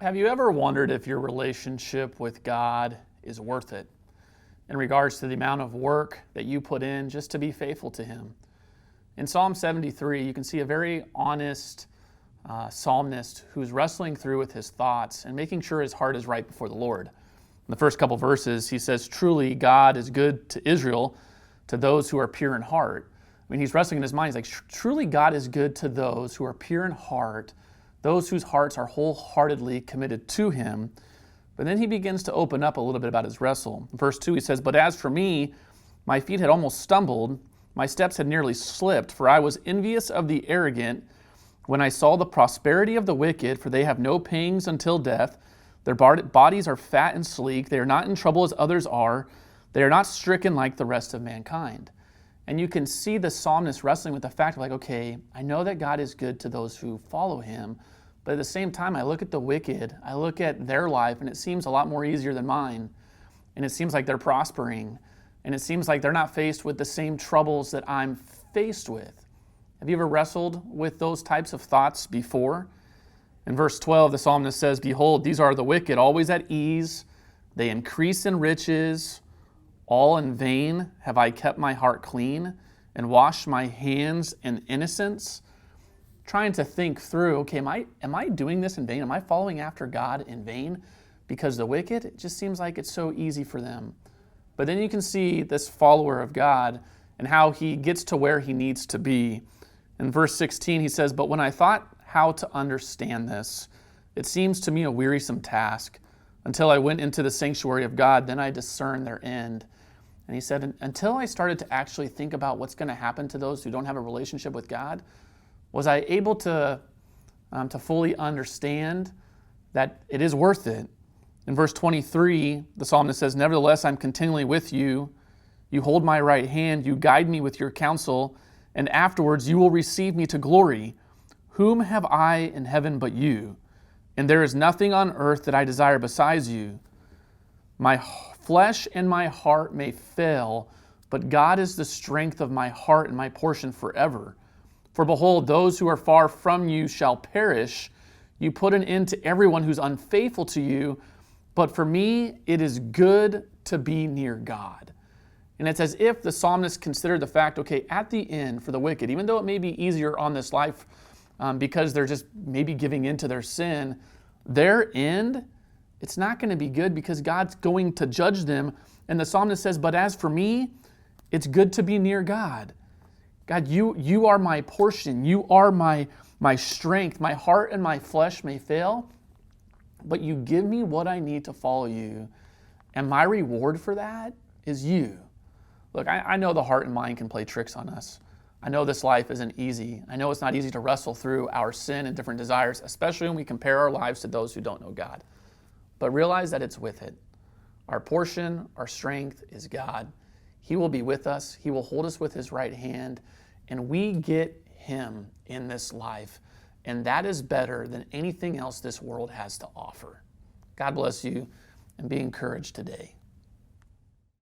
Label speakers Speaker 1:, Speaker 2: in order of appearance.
Speaker 1: Have you ever wondered if your relationship with God is worth it in regards to the amount of work that you put in just to be faithful to Him? In Psalm 73, you can see a very honest psalmist who's wrestling through with his thoughts and making sure his heart is right before the Lord. In the first couple verses, he says, "Truly God is good to Israel, to those who are pure in heart." I mean, he's wrestling in his mind. He's like, truly God is good to those who are pure in heart, those whose hearts are wholeheartedly committed to Him. But then he begins to open up a little bit about his wrestle. In verse 2, he says, "But as for me, my feet had almost stumbled, my steps had nearly slipped, for I was envious of the arrogant when I saw the prosperity of the wicked, for they have no pangs until death. Their bodies are fat and sleek. They are not in trouble as others are. They are not stricken like the rest of mankind." And you can see the psalmist wrestling with the fact of like, okay, I know that God is good to those who follow Him, but at the same time, I look at the wicked, I look at their life, and it seems a lot more easier than mine. And it seems like they're prospering. And it seems like they're not faced with the same troubles that I'm faced with. Have you ever wrestled with those types of thoughts before? In verse 12, the psalmist says, "Behold, these are the wicked, always at ease. They increase in riches. All in vain have I kept my heart clean and washed my hands in innocence." Trying to think through, okay, am I doing this in vain? Am I following after God in vain? Because the wicked, it just seems like it's so easy for them. But then you can see this follower of God and how he gets to where he needs to be. In verse 16, he says, "But when I thought how to understand this, it seems to me a wearisome task. Until I went into the sanctuary of God, then I discerned their end." And he said, until I started to actually think about what's going to happen to those who don't have a relationship with God, was I able to fully understand that it is worth it. In verse 23, the psalmist says, "Nevertheless, I'm continually with you. You hold my right hand. You guide me with your counsel. And afterwards, you will receive me to glory. Whom have I in heaven but you? And there is nothing on earth that I desire besides you. My flesh and my heart may fail, but God is the strength of my heart and my portion forever. For behold, those who are far from you shall perish. You put an end to everyone who's unfaithful to you. But for me, it is good to be near God." And it's as if the psalmist considered the fact, okay, at the end for the wicked, even though it may be easier on this life because they're just maybe giving in to their sin, their end, it's not going to be good because God's going to judge them. And the psalmist says, "But as for me, it's good to be near God." God, you are my portion. You are my strength. My heart and my flesh may fail, but you give me what I need to follow you. And my reward for that is you. Look, I know the heart and mind can play tricks on us. I know this life isn't easy. I know it's not easy to wrestle through our sin and different desires, especially when we compare our lives to those who don't know God. But realize that it's with it. Our portion, our strength is God. He will be with us. He will hold us with His right hand. And we get Him in this life. And that is better than anything else this world has to offer. God bless you and be encouraged today.